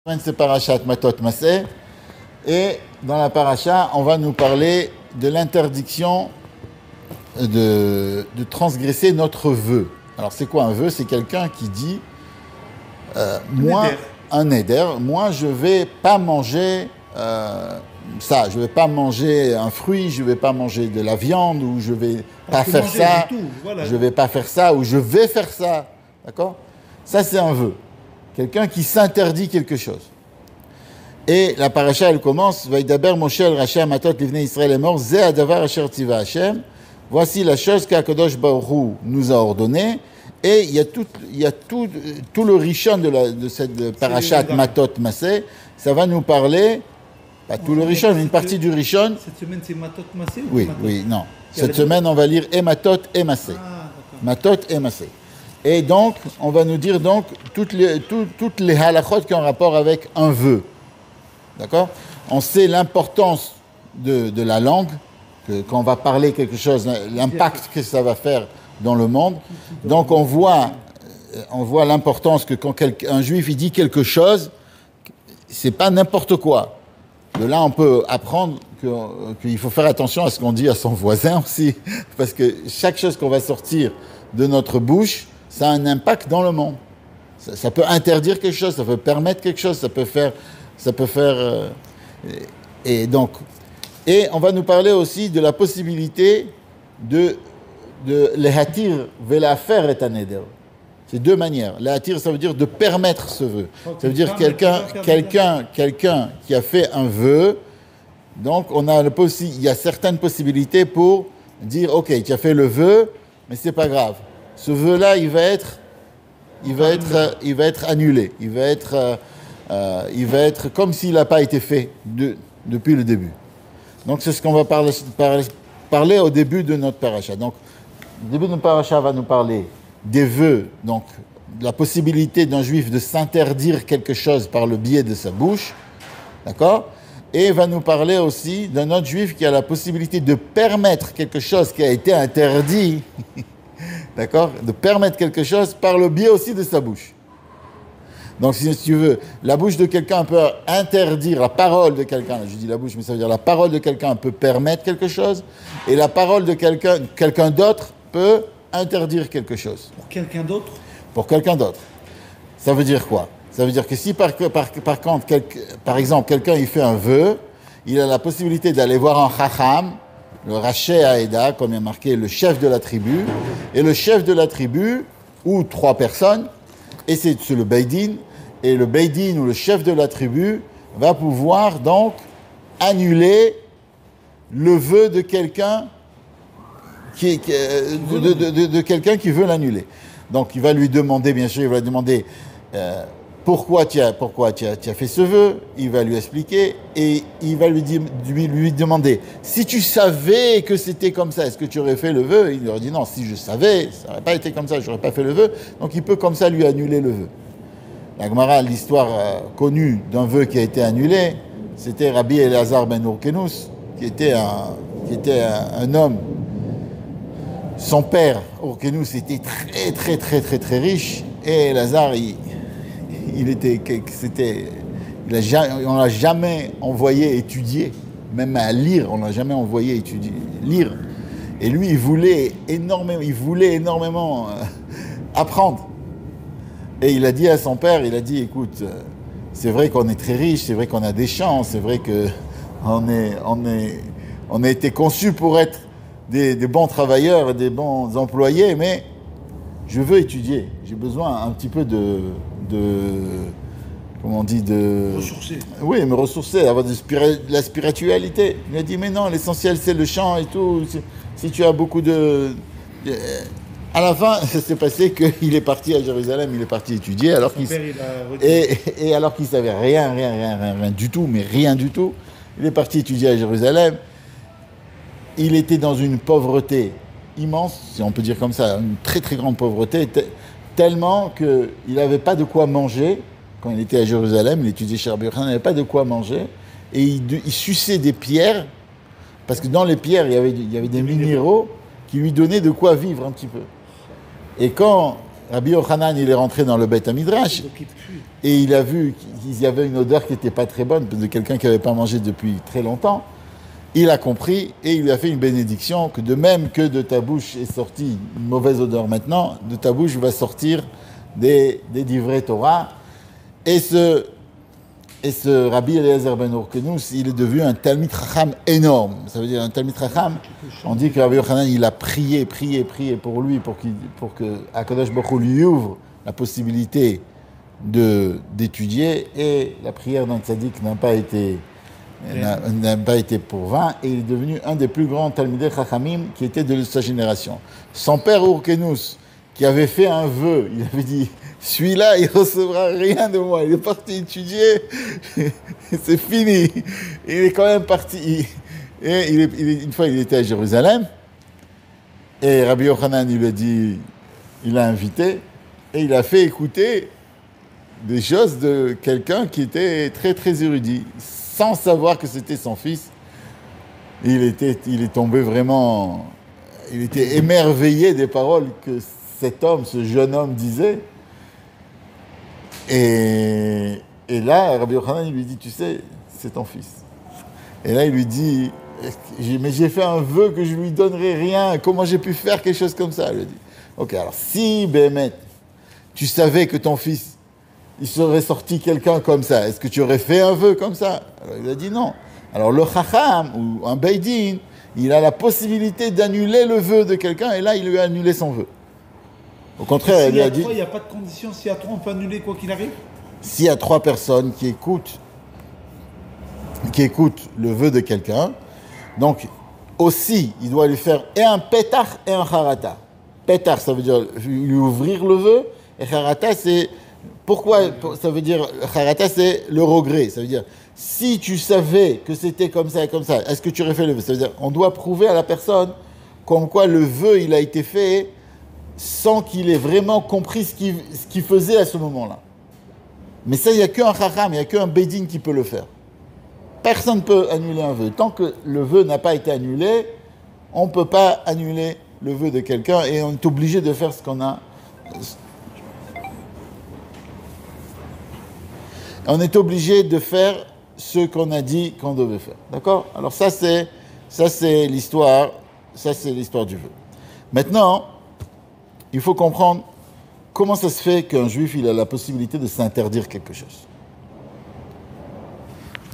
C'est Parashat Matot Maseh, et dans la paracha, on va nous parler de l'interdiction de transgresser notre vœu. Alors, c'est quoi un vœu? C'est quelqu'un qui dit un neder, moi je vais pas manger ça, je vais pas manger un fruit, je vais pas manger de la viande, ou je vais pas faire ça, je vais pas faire ça, ou je vais faire ça. D'accord? Ça, c'est un vœu. Quelqu'un qui s'interdit quelque chose. Et la paracha, elle commence, Vaidaber Moshe el Rashi Amatot Livnei Israël est mort, Ze Adavar Asher Tiva Hashem. Voici la chose qu'Akadosh Baruch Hu nous a ordonnée. Et il y a tout le rishon de cette parachat Matot Maseh. Ça va nous parler, pas tout le rishon, une partie du rishon. Cette semaine, c'est Matot Maseh? Oui, non. Cette semaine, on va lire et Matot et Maseh. Matot et Maseh. Et donc, on va nous dire donc toutes les halachot qui ont rapport avec un vœu. D'accord? On sait l'importance de la langue, quand on va parler quelque chose, l'impact que ça va faire dans le monde. Donc, on voit l'importance que quand un juif il dit quelque chose, c'est pas n'importe quoi. De là, on peut apprendre qu'il faut faire attention à ce qu'on dit à son voisin aussi, parce que chaque chose qu'on va sortir de notre bouche, ça a un impact dans le monde. Ça peut interdire quelque chose, ça peut permettre quelque chose, ça peut faire et on va nous parler aussi de la possibilité de lehatir velafer et aneder. C'est deux manières. Lehatir, ça veut dire de permettre ce vœu. Ça veut dire quelqu'un qui a fait un vœu. Donc il y a certaines possibilités pour dire ok, tu as fait le vœu, mais c'est pas grave. Ce vœu-là, il va être annulé. Il va être comme s'il n'a pas été fait depuis le début. Donc, c'est ce qu'on va parler au début de notre paracha. Donc, le début de notre paracha va nous parler des vœux, donc de la possibilité d'un juif de s'interdire quelque chose par le biais de sa bouche, d'accord? Et va nous parler aussi d'un autre juif qui a la possibilité de permettre quelque chose qui a été interdit, d'accord? De permettre quelque chose par le biais aussi de sa bouche. Donc, si tu veux, la bouche de quelqu'un peut interdire, la parole de quelqu'un, je dis la bouche, mais ça veut dire la parole de quelqu'un peut permettre quelque chose, et la parole de quelqu'un d'autre peut interdire quelque chose. Pour quelqu'un d'autre? Pour quelqu'un d'autre. Ça veut dire quoi? Ça veut dire que si par exemple, quelqu'un il fait un vœu, il a la possibilité d'aller voir un chacham, le Raché Haïda, comme il y a marqué, le chef de la tribu, et le chef de la tribu, ou 3 personnes, et c'est le Beidin, et le Beidin ou le chef de la tribu va pouvoir donc annuler le vœu de quelqu'un de quelqu'un qui veut l'annuler. Donc il va lui demander, bien sûr, il va lui demander pourquoi tu as fait ce vœu, il va lui expliquer, et il va lui demander, si tu savais que c'était comme ça, est-ce que tu aurais fait le vœu? Il leur dit non, si je savais, ça n'aurait pas été comme ça, je n'aurais pas fait le vœu. Donc il peut comme ça lui annuler le vœu. La Gemara, l'histoire connue d'un vœu qui a été annulé, c'était Rabbi Elazar ben Urkenus, qui était un homme. Son père, Urkenus, était très très très très très riche, et Elazar, on l'a jamais envoyé étudier, même à lire, on l'a jamais envoyé lire. Et lui, il voulait énormément apprendre. Et il a dit à son père, écoute, c'est vrai qu'on est très riche, c'est vrai qu'on a des champs, c'est vrai qu'on a été conçus pour être des bons travailleurs, des bons employés, mais je veux étudier. J'ai besoin un petit peu comment on dit, ressourcer. Oui, me ressourcer, avoir de la spiritualité. Il a dit, mais non, l'essentiel c'est le chant et tout. Si tu as beaucoup À la fin, ça s'est passé qu'il est parti à Jérusalem, il est parti étudier, alors qu'il savait rien du tout, mais rien du tout. Il est parti étudier à Jérusalem. Il était dans une pauvreté immense, si on peut dire comme ça, une très très grande pauvreté, tellement qu'il n'avait pas de quoi manger. Quand il était à Jérusalem, il étudiait chez Rabbi Yochanan, il n'avait pas de quoi manger, et il suçait des pierres, parce que dans les pierres, il y avait des minéraux qui lui donnaient de quoi vivre un petit peu. Et quand Rabbi Yochanan, il est rentré dans le Beth Midrash Donc il pue. et il a vu qu'il y avait une odeur qui n'était pas très bonne de quelqu'un qui n'avait pas mangé depuis très longtemps. Il a compris et il lui a fait une bénédiction que de même que de ta bouche est sortie une mauvaise odeur maintenant, de ta bouche va sortir des divrei Torah. Et ce Rabbi Eliezer ben Urkenus, il est devenu un Talmid Chacham énorme. Ça veut dire un Talmid Chacham, on dit que Rabbi Yochanan, il a prié pour lui, pour que Akadosh Baruch Hu lui ouvre la possibilité d'étudier, et la prière d'un tzaddik n'a pas été pour vain, et il est devenu un des plus grands Talmidei Chachamim qui était de sa génération. Son père Urkenus, qui avait fait un vœu, il avait dit: celui-là, il recevra rien de moi. Il est parti étudier, c'est fini. Il est quand même parti. Et une fois, il était à Jérusalem, et Rabbi Yochanan, il lui a dit, il l'a invité, et il a fait écouter des choses de quelqu'un qui était très très érudit, sans savoir que c'était son fils. Il est tombé vraiment, il était émerveillé des paroles que cet homme, ce jeune homme disait. Et là, Rabbi Yochanan, il lui dit: tu sais, c'est ton fils. Et là, il lui dit: mais j'ai fait un vœu que je lui donnerai rien. Comment j'ai pu faire quelque chose comme ça? Il lui dit: ok, alors si, Béhémet, tu savais que ton fils, il serait sorti quelqu'un comme ça, est-ce que tu aurais fait un vœu comme ça? Alors il a dit non. Alors le Chacham, ou un Beidin, il a la possibilité d'annuler le vœu de quelqu'un, et là, il lui a annulé son vœu. Au contraire, il lui a dit... Il n'y a pas de condition. S'il y a 3, on peut annuler quoi qu'il arrive. S'il y a 3 personnes qui écoutent le vœu de quelqu'un, donc aussi, il doit lui faire et un pétach et un harata. Pétach, ça veut dire lui ouvrir le vœu, et harata, c'est... Pourquoi ça veut dire... Harata, c'est le regret. Ça veut dire, si tu savais que c'était comme ça et comme ça, est-ce que tu aurais fait le vœu? Ça veut dire, on doit prouver à la personne comme quoi le vœu, il a été fait sans qu'il ait vraiment compris ce qu'il faisait à ce moment-là. Mais ça, il n'y a qu'un chacham, il n'y a qu'un bédine qui peut le faire. Personne ne peut annuler un vœu. Tant que le vœu n'a pas été annulé, on ne peut pas annuler le vœu de quelqu'un, et on est obligé de faire ce qu'on a. On est obligé de faire ce qu'on a dit qu'on devait faire. D'accord? Alors ça c'est l'histoire du vœu. Maintenant, il faut comprendre comment ça se fait qu'un juif il a la possibilité de s'interdire quelque chose.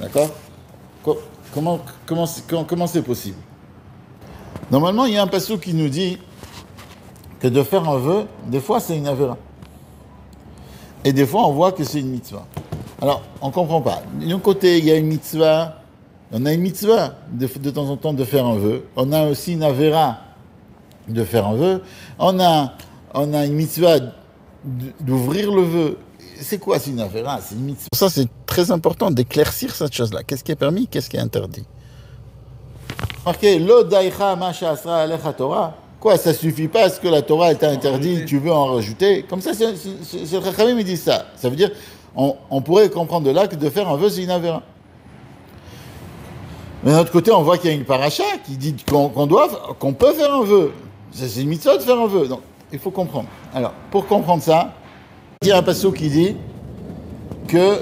D'accord? Comment c'est possible? Normalement, il y a un passage qui nous dit que de faire un vœu, des fois c'est une avéra. Et des fois on voit que c'est une mitzvah. Alors, on ne comprend pas. D'un côté, il y a une mitzvah, on a une mitzvah de temps en temps de faire un vœu. On a aussi une avéra de faire un vœu. On a une mitzvah d'ouvrir le vœu. C'est quoi, c'est une avéra? C'est une mitzvah. Pour ça, c'est très important d'éclaircir cette chose-là. Qu'est-ce qui est permis, qu'est-ce qui est interdit? Marquez, lo daïcha ma sha'asra alecha Torah. Quoi, ça suffit pas à ce que la Torah est interdite, tu veux en rajouter? Comme ça, c'est le Chachamim, il dit ça. Ça veut dire, on pourrait comprendre de là que de faire un vœu, c'est une avéra. Mais d'un autre côté, on voit qu'il y a une paracha qui dit qu'on peut faire un vœu. C'est une mitzvah de faire un vœu. Donc, il faut comprendre. Alors, pour comprendre ça, il y a un passage qui dit que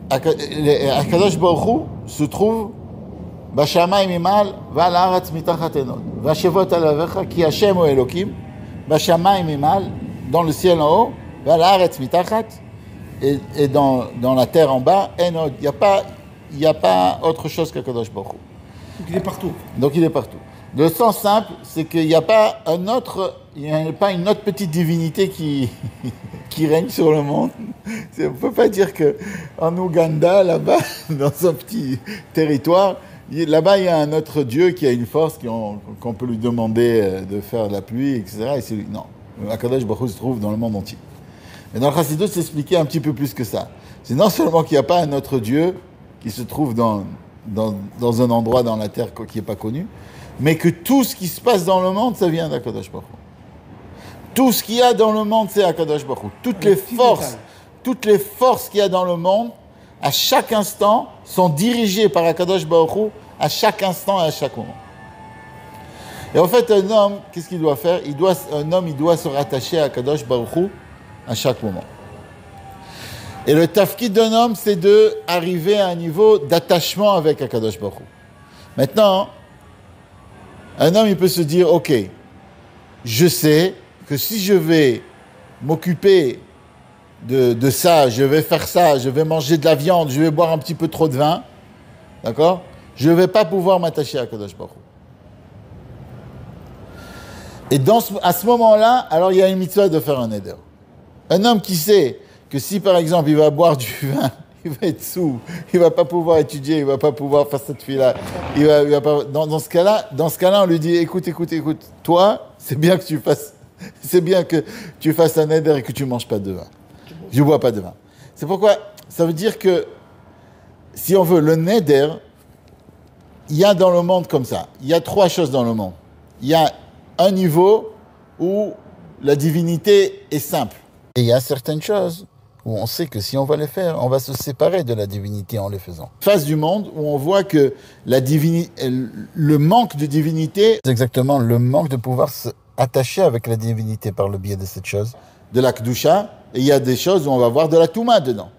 Akadosh Baruch Hu se trouve Bashamayim imal val haaretz mitachat enod vashevot alavecha ki Hashem hu Elokim Bashamayim imal, dans le ciel en haut, val haaretz mitachat, et dans la terre en bas, enod. Il n'y a pas autre chose qu'Akadosh Baruch Hu. Donc il est partout. Donc il est partout. Le sens simple, c'est qu'il n'y a pas une autre petite divinité qui règne sur le monde. On ne peut pas dire qu'en Ouganda, là-bas, dans un petit territoire, là-bas, il y a un autre Dieu qui a une force qu'on peut lui demander de faire de la pluie, etc. Et c'est lui. Non, Akadosh Baruch Hu se trouve dans le monde entier. Mais dans le Chassidut, c'est expliqué un petit peu plus que ça. C'est non seulement qu'il n'y a pas un autre Dieu qui se trouve dans un endroit dans la terre qui n'est pas connu, mais que tout ce qui se passe dans le monde, ça vient d'Akadosh Baruch Hu. Tout ce qu'il y a dans le monde, c'est Akadosh Baruch Hu. Toutes les forces qu'il y a dans le monde, à chaque instant, sont dirigées par Akadosh Baruch Hu, à chaque instant et à chaque moment. Et en fait, un homme, qu'est-ce qu'il doit faire? Un homme doit se rattacher à Akadosh Baruch Hu à chaque moment. Et le tafkid d'un homme, c'est d'arriver à un niveau d'attachement avec Akadosh Baruch Hu. Maintenant, un homme, il peut se dire, ok, je sais que si je vais m'occuper de ça, je vais faire ça, je vais manger de la viande, je vais boire un petit peu trop de vin, d'accord? Je ne vais pas pouvoir m'attacher à Akadosh Baruch Hu. Et à ce moment-là, alors il y a une mitzvah de faire un éder. Un homme qui sait que si par exemple il va boire du vin, il va être saoul, il ne va pas pouvoir étudier, il ne va pas pouvoir faire cette fille-là, il va pas, dans ce cas-là, on lui dit, écoute, toi, c'est bien que tu fasses un éder et que tu ne manges pas de vin. Je ne bois pas de vin. C'est pourquoi, ça veut dire que, si on veut, le neder, il y a dans le monde comme ça. Il y a 3 choses dans le monde. Il y a un niveau où la divinité est simple. Et il y a certaines choses où on sait que si on va les faire, on va se séparer de la divinité en les faisant. Face du monde où on voit que le manque de divinité, c'est exactement le manque de pouvoir s'attacher avec la divinité par le biais de cette chose, de la Kedusha, et il y a des choses où on va voir de la Touma dedans.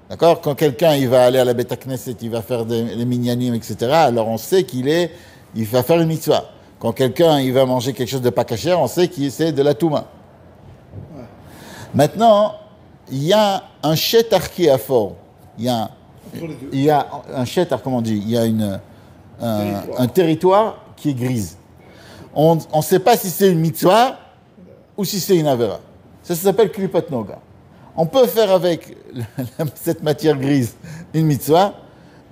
D'accord? Quand quelqu'un il va aller à la Beth Knesset, il va faire les minyanim, etc., alors on sait il va faire une mitzvah. Quand quelqu'un il va manger quelque chose de pas kasher, on sait qu'il c'est de la Touma. Ouais. Maintenant, il y a un shetar qui est fort. Il y a un shetar, comment on dit? Il y a un territoire qui est grise. On ne sait pas si c'est une mitzvah ou si c'est une avera. Ça s'appelle Klipat Noga. On peut faire avec cette matière grise une mitzvah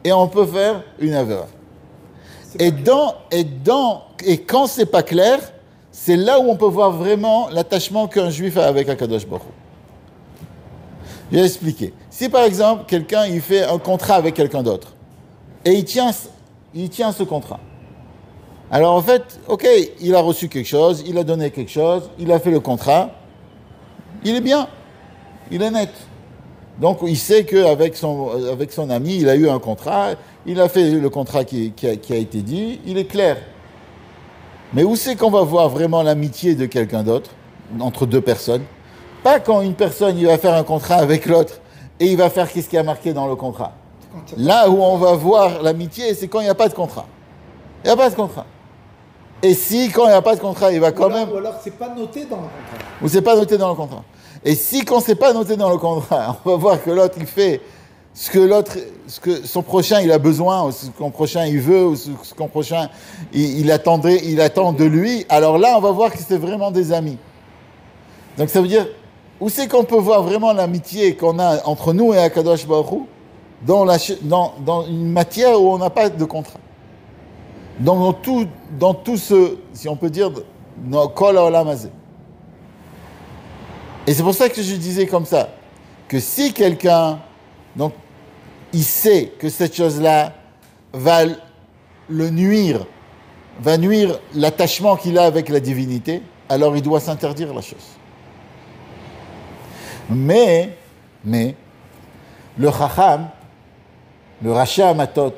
et on peut faire une avera. Et quand c'est pas clair, c'est là où on peut voir vraiment l'attachement qu'un juif a avec Akadosh Baruch Hu. Je vais expliquer. Si par exemple, quelqu'un il fait un contrat avec quelqu'un d'autre et il tient ce contrat. Alors en fait, ok, il a reçu quelque chose, il a donné quelque chose, il a fait le contrat, il est bien, il est net. Donc il sait qu'avec son ami, il a eu un contrat, il a fait le contrat qui a été dit, il est clair. Mais où c'est qu'on va voir vraiment l'amitié de quelqu'un d'autre, entre 2 personnes? Pas quand une personne il va faire un contrat avec l'autre et il va faire ce qui a marqué dans le contrat. Là où on va voir l'amitié, c'est quand il n'y a pas de contrat. Il n'y a pas de contrat. Et si, quand il n'y a pas de contrat, il va quand même... Ou alors c'est pas noté dans le contrat. Ou c'est pas noté dans le contrat. Et si, quand c'est pas noté dans le contrat, on va voir que l'autre, il fait ce que son prochain, il a besoin, ou ce que son prochain, il veut, ou ce que son prochain, il attend de lui, alors là, on va voir que c'est vraiment des amis. Donc ça veut dire, où c'est qu'on peut voir vraiment l'amitié qu'on a entre nous et Akadosh Baruch Hu dans une matière où on n'a pas de contrat. Dans tout ce, si on peut dire, dans Kol HaOlam Hazeh. Et c'est pour ça que je disais comme ça, que si quelqu'un, donc, il sait que cette chose-là va nuire l'attachement qu'il a avec la divinité, alors il doit s'interdire la chose. Mais, le Chacham, le Rasha Amatot,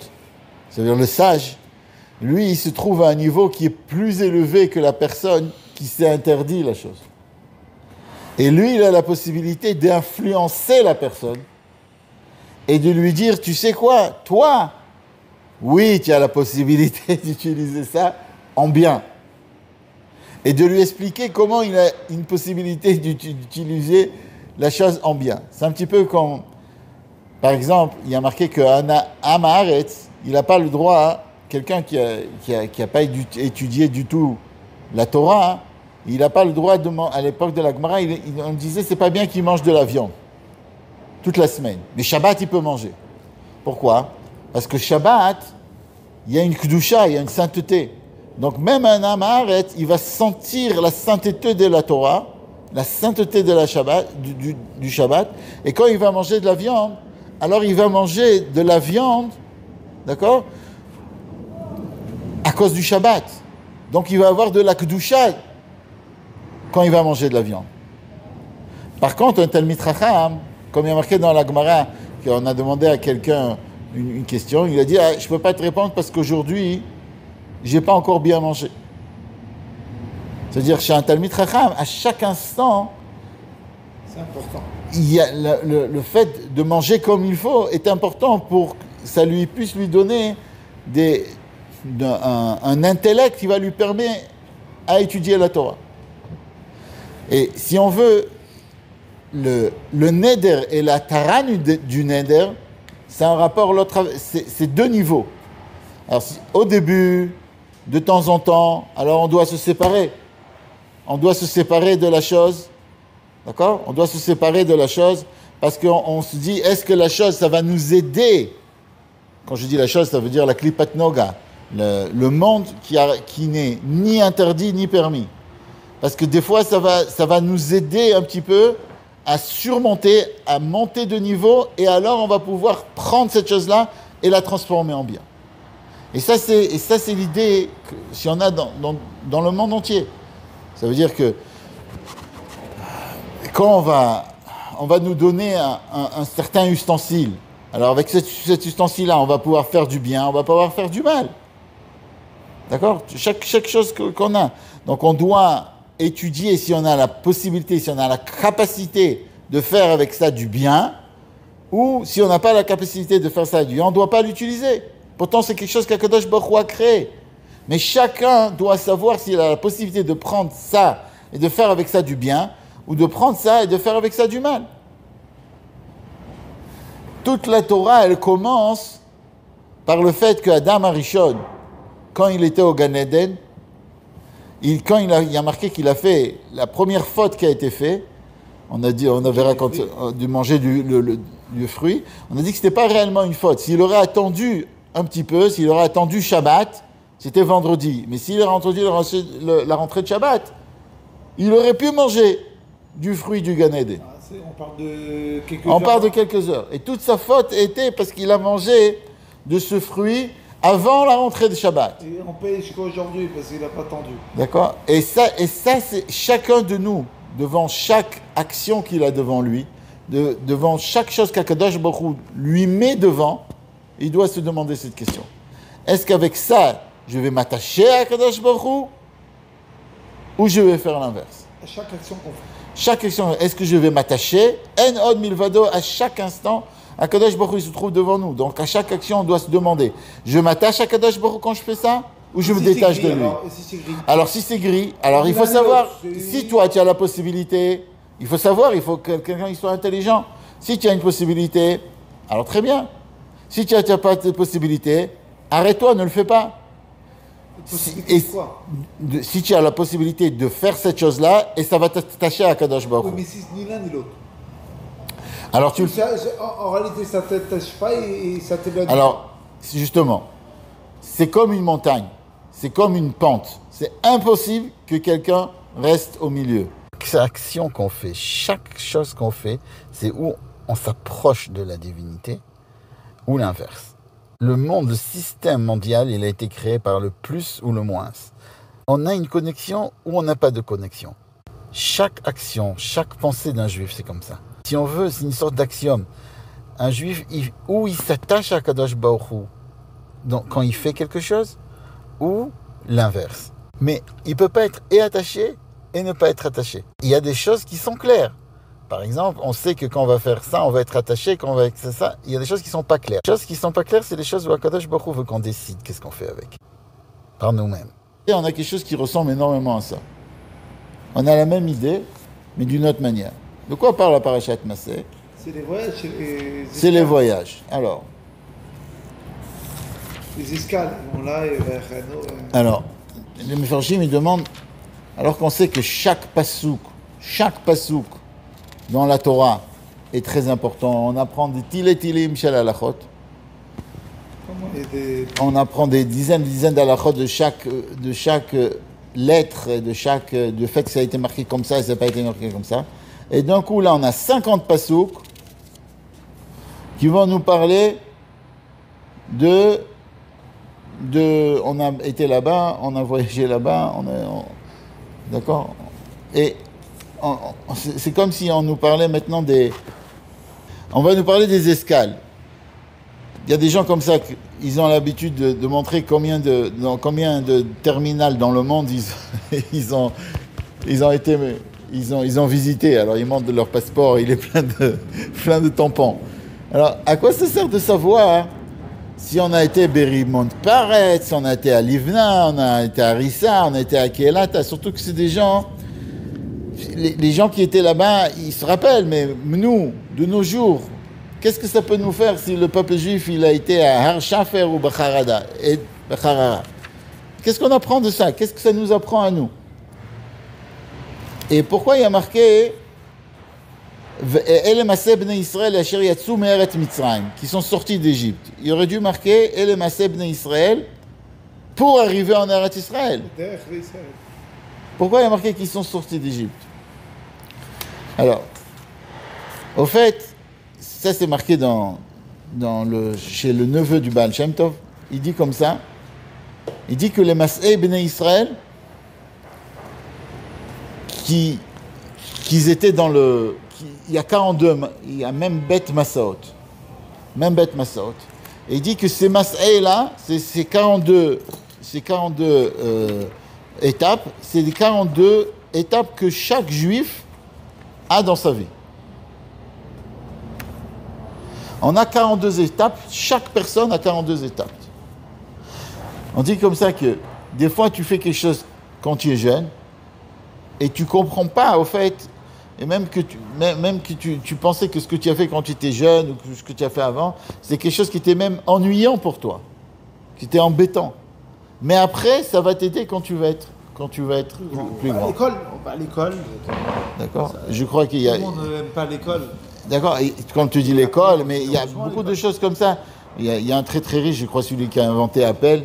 c'est-à-dire le sage, lui, il se trouve à un niveau qui est plus élevé que la personne qui s'est interdit la chose. Et lui, il a la possibilité d'influencer la personne et de lui dire, tu sais quoi, toi, oui, tu as la possibilité d'utiliser ça en bien. Et de lui expliquer comment il a une possibilité d'utiliser la chose en bien. C'est un petit peu comme, par exemple, il y a marqué qu'un Am Haaretz, il n'a pas le droit, quelqu'un qui a pas étudié du tout la Torah, il n'a pas le droit à l'époque de la Gemara, on disait c'est pas bien qu'il mange de la viande toute la semaine. Mais Shabbat, il peut manger. Pourquoi? Parce que Shabbat, il y a une Kedusha, il y a une sainteté. Donc même un Am Haaretz, il va sentir la sainteté de la Torah, la sainteté de la Shabbat, du Shabbat, et quand il va manger de la viande, alors il va manger de la viande, d'accord, à cause du Shabbat. Donc il va avoir de la Kedusha quand il va manger de la viande. Par contre, un Talmid Chacham, comme il y a marqué dans la Gemara, qu'on a demandé à quelqu'un une question, il a dit je ne peux pas te répondre parce qu'aujourd'hui, je n'ai pas encore bien mangé. C'est-à-dire, chez un Talmid Chacham, à chaque instant, C'est important. Il y a le fait de manger comme il faut est important pour que ça lui puisse lui donner un intellect qui va lui permettre à étudier la Torah. Et si on veut, le neder et la tara du neder, c'est un rapport, c'est deux niveaux. Alors, au début, de temps en temps, alors on doit se séparer. On doit se séparer de la chose. D'accord? On doit se séparer de la chose parce qu'on se dit, est-ce que la chose, ça va nous aider? Quand je dis la chose, ça veut dire la klipat noga, le monde qui n'est ni interdit ni permis. Parce que des fois, ça va nous aider un petit peu à surmonter, à monter de niveau, et alors on va pouvoir prendre cette chose-là et la transformer en bien. Et ça, c'est l'idée si on a dans le monde entier. Ça veut dire que quand on va nous donner un certain ustensile, alors avec cet ustensile-là, on va pouvoir faire du bien, on va pouvoir faire du mal. D'accord? Chaque chose qu'on a. Donc on doit étudier si on a la possibilité, si on a la capacité de faire avec ça du bien, ou si on n'a pas la capacité de faire ça du bien, on ne doit pas l'utiliser. Pourtant, c'est quelque chose qu'Akadosh Baruch Hu a créé. Mais chacun doit savoir s'il a la possibilité de prendre ça et de faire avec ça du bien, ou de prendre ça et de faire avec ça du mal. Toute la Torah, elle commence par le fait que Adam Arishon, quand il était au Gan Eden, il y a marqué qu'il a fait la première faute qui a été faite. On avait raconté de manger du fruit. On a dit que ce n'était pas réellement une faute. S'il aurait attendu un petit peu, s'il aurait attendu Shabbat, c'était vendredi. Mais s'il aurait attendu la rentrée de Shabbat, il aurait pu manger du fruit du Gan Eden. On parle de quelques heures. On parle de hein. quelques heures. Et toute sa faute était parce qu'il a mangé de ce fruit avant la rentrée de Shabbat. Et on paye jusqu'à aujourd'hui parce qu'il n'a pas attendu. D'accord? Et ça, c'est chacun de nous, devant chaque action qu'il a devant lui, devant chaque chose qu'Akadosh Baruch Hu lui met devant, il doit se demander cette question. Est-ce qu'avec ça, je vais m'attacher à Akadosh Baruch Hu ou je vais faire l'inverse? À chaque action qu'on fait. Chaque action, est-ce que je vais m'attacher? En od milvado, à chaque instant, Akadosh Baruch Hu se trouve devant nous. Donc à chaque action, on doit se demander, je m'attache à Akadosh Baruch Hu quand je fais ça ou je me détache de lui? Alors si c'est gris, alors il faut savoir, si toi tu as la possibilité, il faut savoir, il faut que quelqu'un soit intelligent. Si tu as une possibilité, alors très bien. Si tu n'as pas de possibilité, arrête-toi, ne le fais pas. Si tu as la possibilité de faire cette chose-là, et ça va t'attacher à Kadosh Baruch Hu. Oui, mais si ni l'un ni l'autre. Alors en réalité, ça ne t'attache pas et ça t'éloigne. Alors, justement, c'est comme une montagne, c'est comme une pente. C'est impossible que quelqu'un reste au milieu. Chaque action qu'on fait, chaque chose qu'on fait, c'est où on s'approche de la divinité ou l'inverse. Le monde, le système mondial, il a été créé par le plus ou le moins. On a une connexion ou on n'a pas de connexion. Chaque action, chaque pensée d'un juif, c'est comme ça. Si on veut, c'est une sorte d'axiome. Un juif, ou il s'attache à Kadosh Baruch Hu quand il fait quelque chose, ou l'inverse. Mais il ne peut pas être et attaché et ne pas être attaché. Il y a des choses qui sont claires. Par exemple, on sait que quand on va faire ça, on va être attaché, quand on va faire ça, il y a des choses qui ne sont pas claires. Les choses qui ne sont pas claires, c'est les choses où Akadosh Baruch Hu veut qu'on décide qu'est-ce qu'on fait avec, par nous-mêmes. Et on a quelque chose qui ressemble énormément à ça. On a la même idée, mais d'une autre manière. De quoi parle la Parashat Masek? C'est les voyages. C'est les voyages. Alors. Les escales. Bon, là, Alors, les Mefarshim, ils demandent, alors qu'on sait que chaque pasouk dans la Torah est très important. On apprend des tilim shel halachot. On apprend des dizaines d'halachot de chaque lettre, de fait que ça a été marqué comme ça et ça n'a pas été marqué comme ça. Et d'un coup, là, on a 50 pasouks qui vont nous parler on a été là-bas, on a voyagé là-bas, d'accord? Et c'est comme si on nous parlait maintenant on va nous parler des escales. Il y a des gens comme ça, ils ont l'habitude de montrer combien de terminales dans le monde ils ont été ils ont visité. Alors ils montrent leur passeport, il est plein de tampons. Alors à quoi ça sert de savoir si on a été Berimont Paret, si on a été à Livna, on a été à Rissa, on a été à Keelata, surtout que c'est des gens, les gens qui étaient là-bas, ils se rappellent, mais nous, de nos jours, qu'est-ce que ça peut nous faire si le peuple juif, il a été à Harshafer ou Bacharada et Bacharara? Qu'est-ce qu'on apprend de ça? Qu'est-ce que ça nous apprend à nous? Et pourquoi il y a marqué Ele Maseh Bnei Israël Asher Yatsu Me'eret Mitzrayim, qui sont sortis d'Égypte. Il aurait dû marquer Ele Maseh Bnei Israël pour arriver en Eretz Israël. Pourquoi il y a marqué qu'ils sont sortis d'Égypte? Alors, au fait, ça c'est marqué chez le neveu du Baal Shem Tov. Il dit comme ça. Il dit que les Maseh Bnei Israël, qu'ils étaient dans le... Il y a 42, il y a même Bet Masaot. Même Bet Masaot. Et il dit que ces Maseh-là, ces 42 étapes, c'est les 42 étapes que chaque juif a dans sa vie. On a 42 étapes, chaque personne a 42 étapes. On dit comme ça que des fois tu fais quelque chose quand tu es jeune et tu ne comprends pas au fait, et même que tu pensais que ce que tu as fait quand tu étais jeune ou que ce que tu as fait avant, c'est quelque chose qui était même ennuyant pour toi, qui était embêtant. Mais après, ça va t'aider quand tu vas être plus grand. On va à l'école. D'accord. Je crois qu'il y a... Tout le monde n'aime pas l'école. D'accord, et quand tu dis l'école, mais il y a beaucoup de choses comme ça. Il y a un très très riche, je crois celui qui a inventé Apple.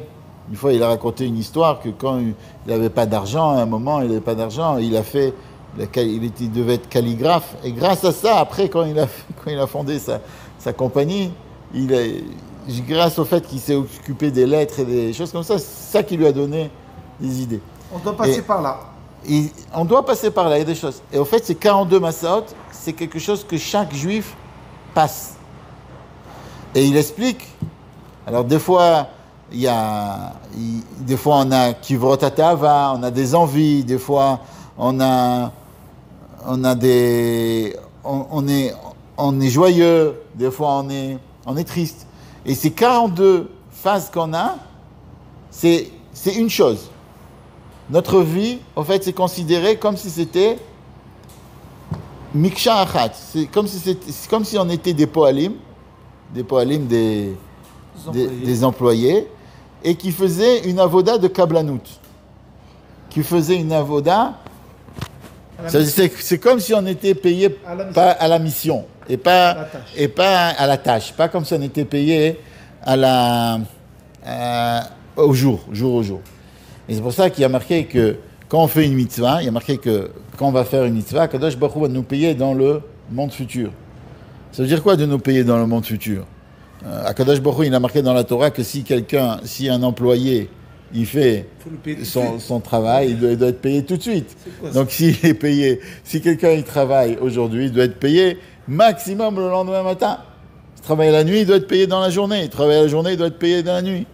Une fois, il a raconté une histoire que quand il n'avait pas d'argent, à un moment, il n'avait pas d'argent, il devait être calligraphe. Et grâce à ça, après, quand il a fondé sa compagnie, grâce au fait qu'il s'est occupé des lettres et des choses comme ça, c'est ça qui lui a donné des idées. On doit passer par là. On doit passer par là, il y a des choses. Et au fait, ces 42 Masaot, c'est quelque chose que chaque juif passe. Et il explique. Alors, des fois, des fois on a Kivrot Atava, on a des envies, des fois, on est joyeux, des fois, on est triste. Et ces 42 phases qu'on a, c'est une chose. Notre vie, en fait, c'est considéré comme si c'était Miksha Achat. C'est comme si on était des poalim, des employés, et qui faisaient une avoda de Kablanout. Qui faisaient une avoda. C'est comme si on était payé pas à la mission, et pas à la tâche. Pas comme si on était payé au jour. Et c'est pour ça qu'il y a marqué que quand on fait une mitzvah, il y a marqué que quand on va faire une mitzvah, Kadosh Baruch Hu va nous payer dans le monde futur. Ça veut dire quoi de nous payer dans le monde futur? Kadosh Baruch Hu, il a marqué dans la Torah que si un employé, il fait son travail, il doit être payé tout de suite. Donc s'il est payé, si quelqu'un il travaille aujourd'hui, il doit être payé maximum le lendemain matin. S'il travaille la nuit, il doit être payé dans la journée. Il travaille la journée, il doit être payé dans la nuit.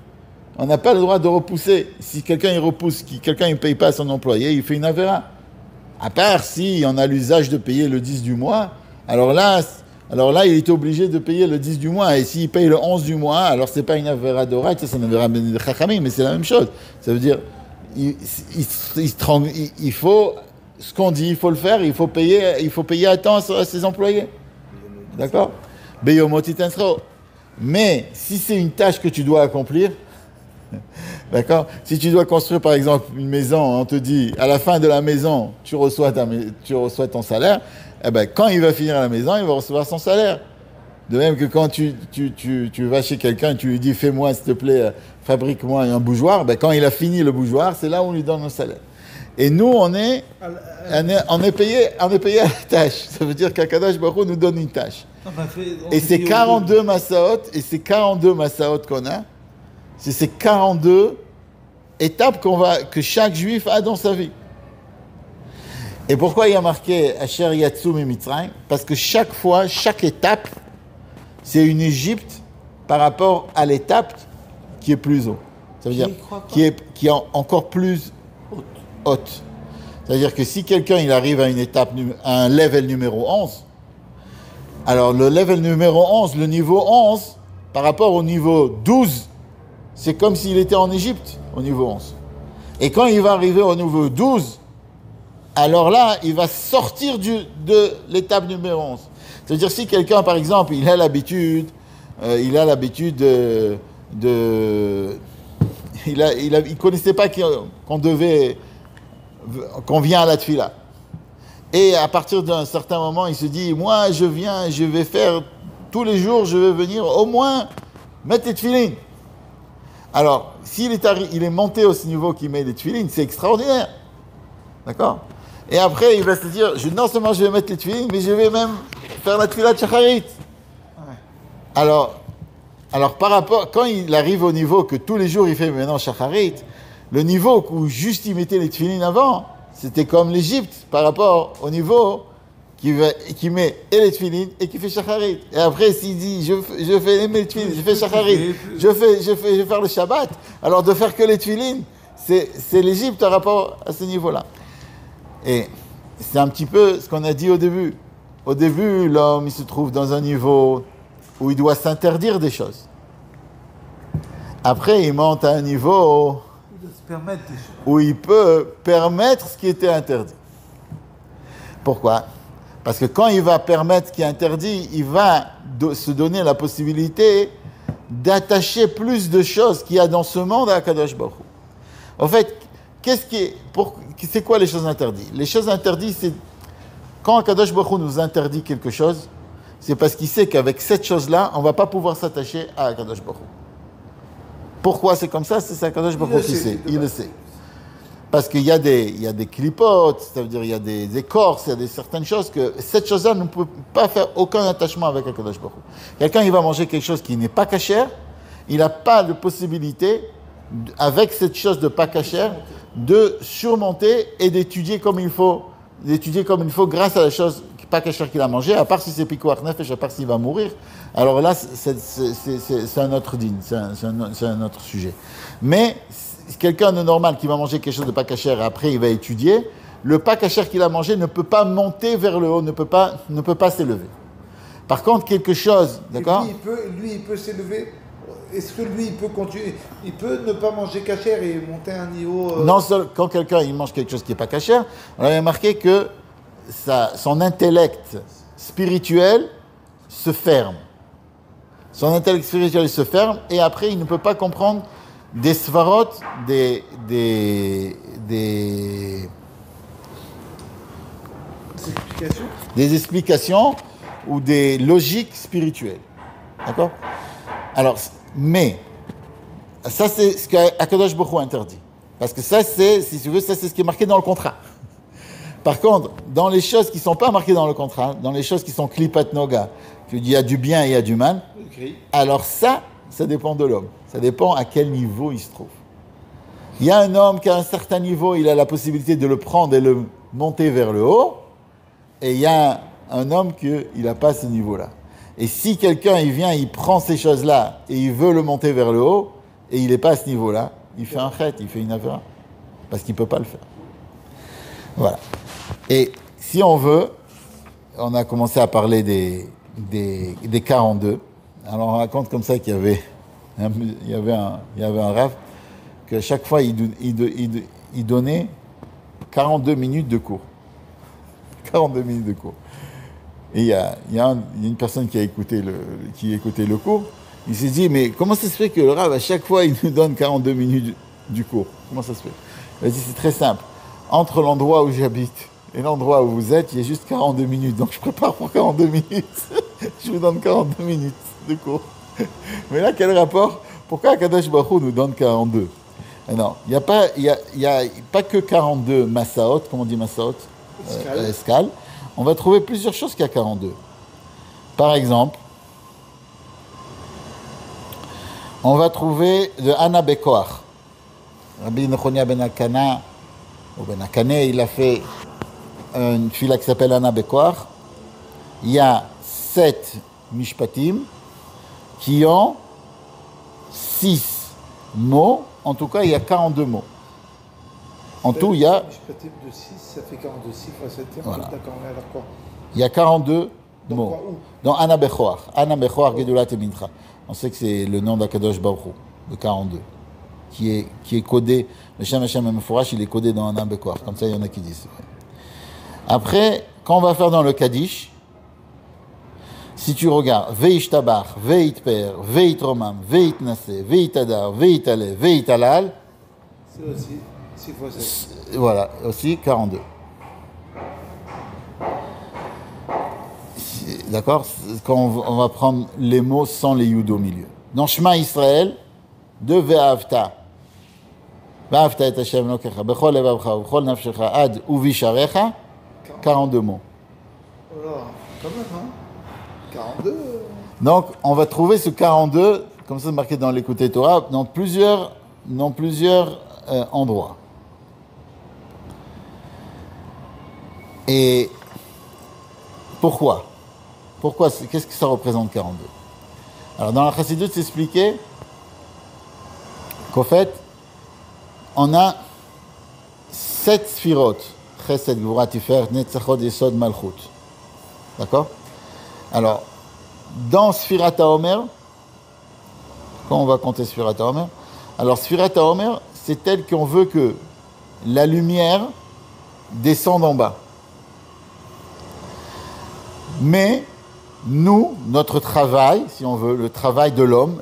On n'a pas le droit de repousser. Si quelqu'un il repousse, quelqu'un il ne paye pas son employé, il fait une avéra. À part si on a l'usage de payer le 10 du mois, alors là, il est obligé de payer le 10 du mois. Et s'il paye le 11 du mois, alors c'est pas une avéra d'oraït, c'est une avéra de chachamim, mais c'est la même chose. Ça veut dire, il faut, ce qu'on dit, il faut le faire, il faut payer à temps à ses employés. D'accord? Mais si c'est une tâche que tu dois accomplir, d'accord? Si tu dois construire par exemple une maison, on te dit à la fin de la maison, tu reçois ton salaire, eh ben, quand il va finir la maison, il va recevoir son salaire. De même que quand tu vas chez quelqu'un et tu lui dis fais-moi s'il te plaît, fabrique-moi un bougeoir, ben, quand il a fini le bougeoir, c'est là où on lui donne le salaire. Et nous, on est payé à la tâche. Ça veut dire qu'Akadosh Baruch Hu nous donne une tâche. Et ces 42 Masaot qu'on a, c'est ces 42 étapes que chaque juif a dans sa vie. Et pourquoi il y a marqué Asher Yatsu Mitzrayim? Parce que chaque fois, chaque étape, c'est une Égypte par rapport à l'étape qui est plus haut. Ça veut dire qui est encore plus haute. C'est-à-dire que si quelqu'un il arrive à une étape, à un level numéro 11, alors le level numéro 11, le niveau 11, par rapport au niveau 12, c'est comme s'il était en Égypte au niveau 11. Et quand il va arriver au niveau 12, alors là, il va sortir de l'étape numéro 11. C'est-à-dire si quelqu'un, par exemple, il a l'habitude il connaissait pas qu'on vient à la tefila. Et à partir d'un certain moment, il se dit, moi, je vais faire, tous les jours, je vais venir au moins mettre les tefilines. Alors, s'il est monté au niveau qui met les tefilines, c'est extraordinaire. D'accord? Et après, il va se dire, non seulement je vais mettre les tefilines, mais je vais même faire la tefila de shacharit. Alors, par rapport, quand il arrive au niveau que tous les jours il fait maintenant shacharit, le niveau où juste il mettait les tefilines avant, c'était comme l'Égypte par rapport au niveau qui met et les tefilines et qui fait shacharit. Et après, s'il dit, je fais les tefilines, je fais shacharit, je vais faire le Shabbat, alors de faire que les tefilines, c'est l'Égypte par rapport à ce niveau-là. Et c'est un petit peu ce qu'on a dit au début. Au début, l'homme, il se trouve dans un niveau où il doit s'interdire des choses. Après, il monte à un niveau où il peut permettre ce qui était interdit. Pourquoi? Parce que quand il va permettre ce qui est interdit, il va se donner la possibilité d'attacher plus de choses qu'il y a dans ce monde à Akadosh Baruch Hu. En fait, c'est quoi les choses interdites? Les choses interdites, c'est quand Akadosh Baruch Hu nous interdit quelque chose, c'est parce qu'il sait qu'avec cette chose-là, on ne va pas pouvoir s'attacher à Akadosh Baruch Hu. Pourquoi c'est comme ça? C'est Akadosh Baruch Hu qui sait. Il le sait. Parce qu'il y a des clipotes, c'est-à-dire il y a des écorces, il y a certaines choses que cette chose-là ne peut pas faire aucun attachement avec Akadosh Baruch Hu. Quelqu'un, il va manger quelque chose qui n'est pas cachère, il n'a pas de possibilité, avec cette chose de pas cachère, de surmonter et d'étudier comme il faut grâce à la chose pas cachère qu'il a mangée, à part si c'est pikuach nefesh, à part s'il va mourir. Alors là, c'est un autre dîne, c'est un autre sujet. Mais quelqu'un de normal qui va manger quelque chose de pas cachère et après il va étudier, le pas cachère qu'il a mangé ne peut pas monter vers le haut, ne peut pas s'élever. Par contre, quelque chose, d'accord? Lui, il peut s'élever. Est-ce que lui, il peut continuer? Il peut ne pas manger cachère et monter à un niveau... Non, quand quelqu'un il mange quelque chose qui n'est pas cachère, on avait marqué que son intellect spirituel se ferme. Son intellect spirituel se ferme et après, il ne peut pas comprendre des svarot, des explications ou des logiques spirituelles. D'accord? Alors, mais, ça c'est ce qu'Akadosh Baruch Hu interdit. Parce que ça c'est, si tu veux, ça c'est ce qui est marqué dans le contrat. Par contre, dans les choses qui ne sont pas marquées dans le contrat, dans les choses qui sont klipat noga, il y a du bien et il y a du mal, alors ça dépend de l'homme. Ça dépend à quel niveau il se trouve. Il y a un homme qui a un certain niveau, il a la possibilité de le prendre et le monter vers le haut, et il y a un homme qui n'a pas ce niveau-là. Et si quelqu'un, il vient, il prend ces choses-là, et il veut le monter vers le haut, et il n'est pas à ce niveau-là, il fait un chet, il fait une affaire, parce qu'il ne peut pas le faire. Voilà. Et si on veut, on a commencé à parler des 42. Alors on raconte comme ça qu'il y avait un rav, qu'à chaque fois il donnait 42 minutes de cours. 42 minutes de cours. Et il y a une personne qui écoutait le cours, il s'est dit, mais comment ça se fait que le rav, à chaque fois, il nous donne 42 minutes du cours? Comment ça se fait? Il a dit, c'est très simple. Entre l'endroit où j'habite et l'endroit où vous êtes, il y a juste 42 minutes. Donc je prépare pour 42 minutes. Je vous donne 42 minutes de cours. Mais là, quel rapport? Pourquoi Akadosh Baruch Hu nous donne 42? Non, il n'y a pas que 42 massaot, comme on dit massaot, escale. On va trouver plusieurs choses qu'il y a 42. Par exemple, on va trouver de Anna Bekoach. Rabbi Nechonia ben Akana, ou ben Akane, il a fait une fila qui s'appelle Anna Bekoach. Il y a 7 mishpatim qui ont 6 mots. En tout cas, il y a 42 mots. En tout, il y a... Mishpatim de 6, ça fait 42. 6 fois 7, Voilà. d'accord, mais alors quoi? Il y a 42 Donc mots. quoi, où? Dans Ana Bechoar. Ana Bechoar Gedulat et Mincha. On sait que c'est le nom d'Akadosh Baruch Hu, le 42, qui est codé. Le Shem Hashem Mefourash, il est codé dans Ana Bechoar. Comme ça, il y en a qui disent. Après, quand on va faire dans le Kaddish, si tu regardes Veit Tabach, Veit Per, Veit Romam, Veit Nase, Veit Adar, Veit Ale, Veit Alal, C'est aussi 6 fois 7. voilà, aussi 42. D'accord? Quand on va prendre les mots sans les yud au milieu. Dans Shema Israël, de Ve'avta. Ve'avta et Hashem Elokecha, Bechol levavcha, Bechol nafshecha, Ad uvisharecha, 42 mots. Oh là, quand même, hein? 42. Donc, on va trouver ce 42, comme ça c'est marqué dans l'écouté Torah, dans plusieurs endroits. Et pourquoi? Qu'est-ce que ça représente 42? Alors, dans la Chassidut, c'est expliqué qu'en fait, on a 7 sphirot. Chesed, Gvura, Tiferet, Netzachot, Yesod, Malchut. D'accord? Alors, dans Sfirat HaOmer, quand on va compter Sfirat HaOmer, alors Sfirat HaOmer, c'est tel qu'on veut que la lumière descende en bas. Mais, nous, notre travail, si on veut, le travail de l'homme,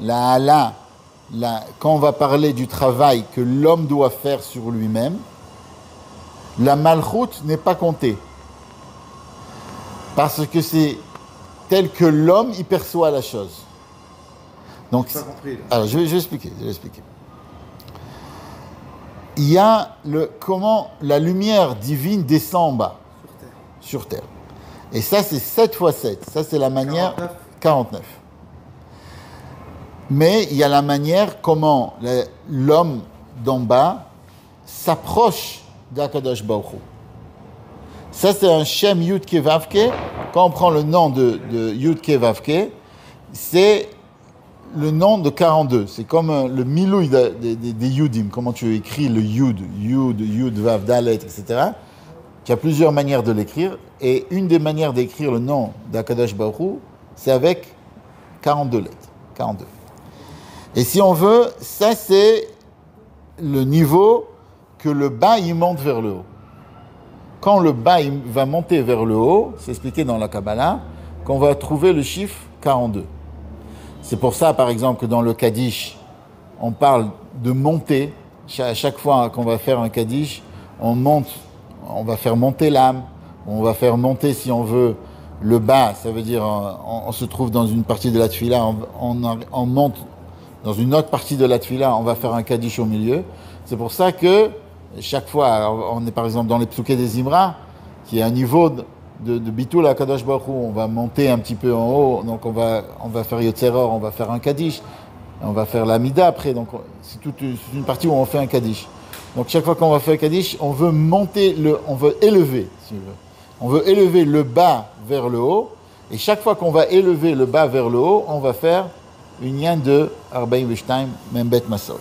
quand on va parler du travail que l'homme doit faire sur lui-même, la malchoute n'est pas comptée. Parce que c'est tel que l'homme y perçoit la chose. Donc, Pas compris, là. alors je vais expliquer. Il y a comment la lumière divine descend en bas, sur terre. Et ça, c'est 7 fois 7. Ça, c'est la manière 49. Mais il y a la manière comment l'homme d'en bas s'approche d'Akadosh Baruch Hu. Ça, c'est un Shem Yud Ke Vav Ke. Quand on prend le nom de Yud Ke Vav Ke, c'est le nom de 42. C'est comme le milouï des Yudim. Comment tu écris le Yud, Vav, Dalet, etc. Tu as plusieurs manières de l'écrire. Et une des manières d'écrire le nom d'Akadosh Baruch Hu, c'est avec 42 lettres. 42. Et si on veut, ça, c'est le niveau que le bas, il monte vers le haut. Quand le bas il va monter vers le haut, c'est expliqué dans la Kabbalah, qu'on va trouver le chiffre 42. C'est pour ça, par exemple, que dans le Kaddish, on parle de monter. À chaque fois qu'on va faire un Kaddish, on va faire monter l'âme, on va faire monter, si on veut, le bas. Ça veut dire, on se trouve dans une partie de la Tfila, on monte dans une autre partie de la Tfila, on va faire un Kaddish au milieu. C'est pour ça que chaque fois, on est par exemple dans les Psukei des Imra, qui est un niveau de Bitul à Kadosh Baruch Hu, on va monter un petit peu en haut, donc on va faire Yotzeror, on va faire un Kaddish, on va faire l'Amida après, donc c'est toute une partie où on fait un Kaddish. Donc chaque fois qu'on va faire un Kaddish, on veut élever, si on veut élever le bas vers le haut, et chaque fois qu'on va élever le bas vers le haut, on va faire une yen de Arbaim Veshtaim Membet Masot.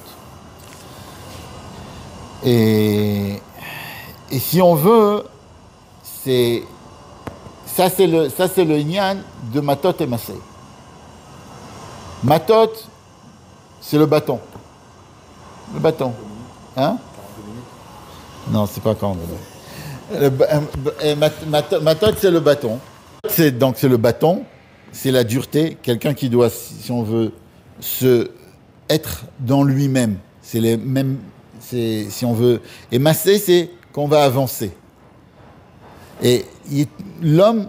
Et si on veut, ça c'est le Inyan de Matot et Masei. Matot, c'est le bâton. Le bâton. Hein? Non, c'est pas 42 minutes. Matot, c'est le bâton. Donc c'est le bâton, c'est la dureté. Quelqu'un qui doit, si on veut, être dans lui-même. C'est les mêmes. Si on veut. Et masser, c'est qu'on va avancer. Et l'homme,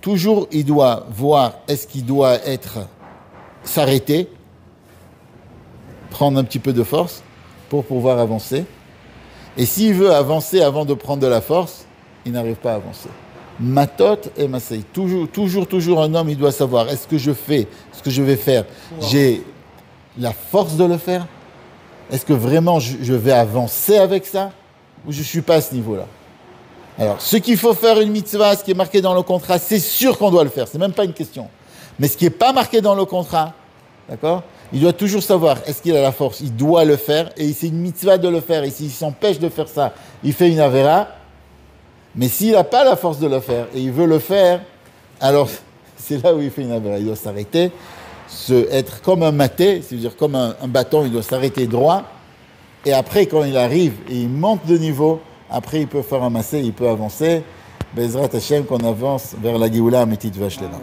toujours, il doit voir, est-ce qu'il doit s'arrêter, prendre un petit peu de force pour pouvoir avancer. Et s'il veut avancer avant de prendre de la force, il n'arrive pas à avancer. Matot et Massei. Toujours un homme, il doit savoir, est-ce que je fais ce que je vais faire, j'ai la force de le faire? Est-ce que vraiment je vais avancer avec ça? Ou je ne suis pas à ce niveau-là? Alors, ce qu'il faut faire une mitzvah, ce qui est marqué dans le contrat, c'est sûr qu'on doit le faire, c'est même pas une question. Mais ce qui n'est pas marqué dans le contrat, d'accord? Il doit toujours savoir, est-ce qu'il a la force? Il doit le faire, et c'est une mitzvah de le faire. Et s'il s'empêche de faire ça, il fait une avéra. Mais s'il n'a pas la force de le faire, et il veut le faire, alors c'est là où il fait une avéra. Il doit s'arrêter, être comme un maté, c'est-à-dire comme un bâton, il doit s'arrêter droit. Et après, quand il arrive et il monte de niveau, après il peut faire un massé, il peut avancer. Bezrat Hashem, qu'on avance vers la Géoula Ametit Vashlema.